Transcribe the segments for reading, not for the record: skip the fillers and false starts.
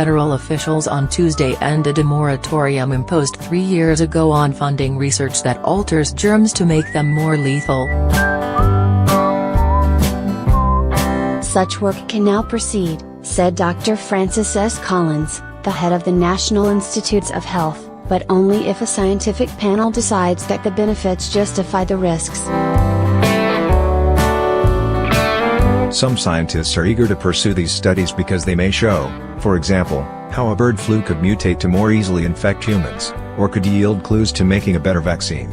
federal officials on Tuesday ended a moratorium imposed 3 years ago on funding research that alters germs to make them more lethal. Such work can now proceed, said Dr. Francis S. Collins, the head of the National Institutes of Health, but only if a scientific panel decides that the benefits justify the risks. Some scientists are eager to pursue these studies because they may show, for example, how a bird flu could mutate to more easily infect humans, or could yield clues to making a better vaccine.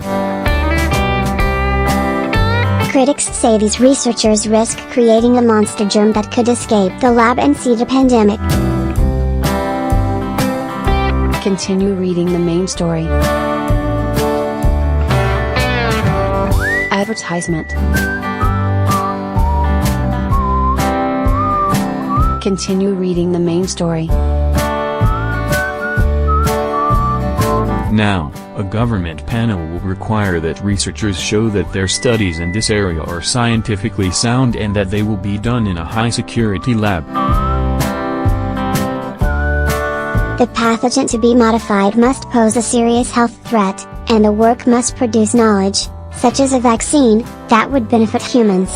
Critics say these researchers risk creating a monster germ that could escape the lab and seed a pandemic. Continue reading the main story. Advertisement. Continue reading the main story. Now, a government panel will require that researchers show that their studies in this area are scientifically sound and that they will be done in a high-security lab. The pathogen to be modified must pose a serious health threat, and the work must produce knowledge, such as a vaccine, that would benefit humans.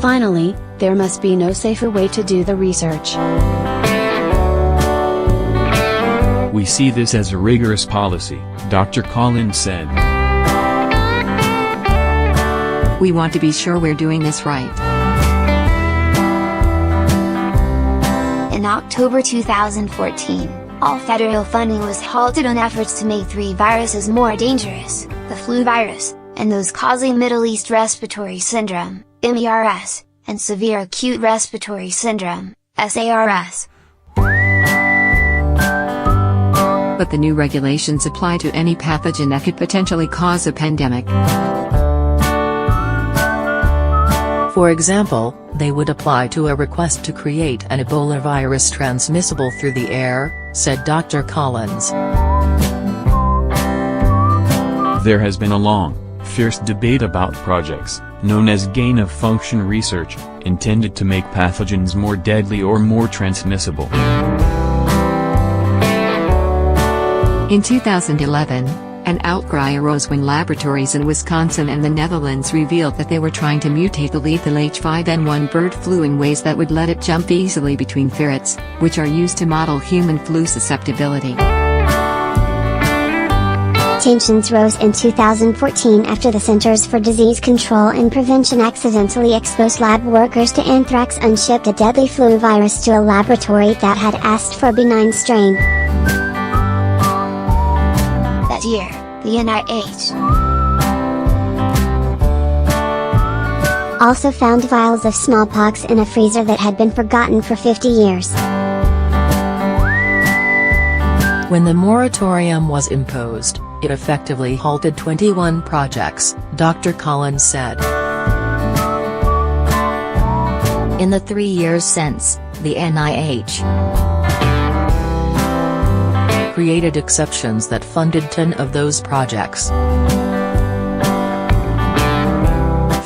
Finally, there must be no safer way to do the research. We see this as a rigorous policy, Dr. Collins said. We want to be sure we're doing this right. In October 2014, all federal funding was halted on efforts to make 3 viruses more dangerous: the flu virus, and those causing Middle East Respiratory Syndrome, MERS, and Severe Acute Respiratory Syndrome, SARS. But the new regulations apply to any pathogen that could potentially cause a pandemic. For example, they would apply to a request to create an Ebola virus transmissible through the air, said Dr. Collins. There has been a long, fierce debate about projects, known as gain-of-function research, intended to make pathogens more deadly or more transmissible. In 2011, an outcry arose when laboratories in Wisconsin and the Netherlands revealed that they were trying to mutate the lethal H5N1 bird flu in ways that would let it jump easily between ferrets, which are used to model human flu susceptibility. Tensions rose in 2014 after the Centers for Disease Control and Prevention accidentally exposed lab workers to anthrax and shipped a deadly flu virus to a laboratory that had asked for a benign strain. That year, the N.I.H. also found vials of smallpox in a freezer that had been forgotten for 50 years. When the moratorium was imposed, it effectively halted 21 projects, Dr. Collins said. In the 3 years since, the N.I.H. created exceptions that funded 10 of those projects.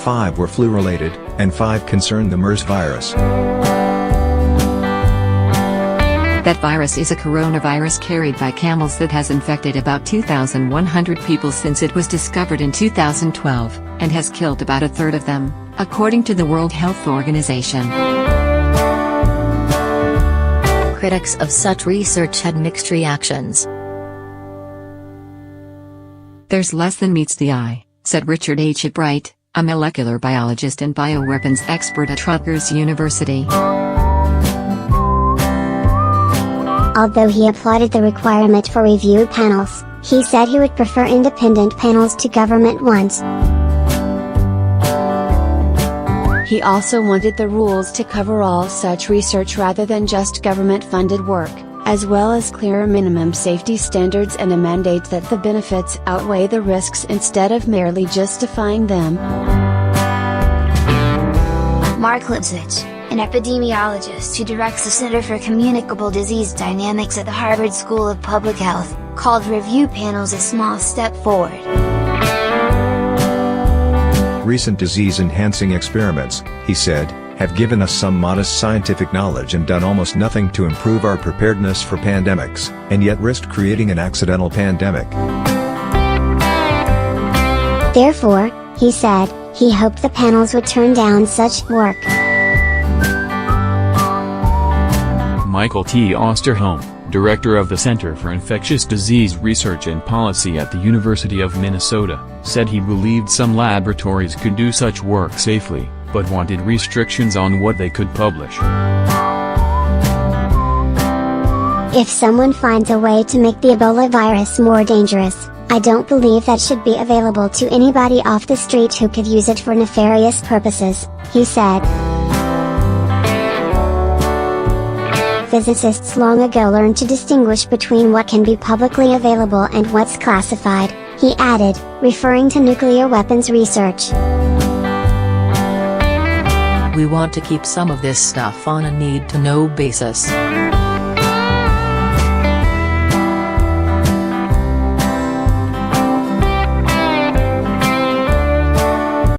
5 were flu-related, and 5 concerned the MERS virus. That virus is a coronavirus carried by camels that has infected about 2,100 people since it was discovered in 2012, and has killed about a third of them, according to the World Health Organization. Critics of such research had mixed reactions. There's less than meets the eye, said Richard H. Bright, a molecular biologist and bioweapons expert at Rutgers University. Although he applauded the requirement for review panels, he said he would prefer independent panels to government ones. He also wanted the rules to cover all such research rather than just government-funded work, as well as clearer minimum safety standards and a mandate that the benefits outweigh the risks instead of merely justifying them. Mark Lipsitch, an epidemiologist who directs the Center for Communicable Disease Dynamics at the Harvard School of Public Health, called review panels a small step forward. Recent disease-enhancing experiments, he said, have given us some modest scientific knowledge and done almost nothing to improve our preparedness for pandemics, and yet risked creating an accidental pandemic. Therefore, he said, he hoped the panels would turn down such work. Michael T. Osterholm, director of the Center for Infectious Disease Research and Policy at the University of Minnesota, said he believed some laboratories could do such work safely, but wanted restrictions on what they could publish. If someone finds a way to make the Ebola virus more dangerous, I don't believe that should be available to anybody off the street who could use it for nefarious purposes, he said. Physicists long ago learned to distinguish between what can be publicly available and what's classified, he added, referring to nuclear weapons research. We want to keep some of this stuff on a need-to-know basis.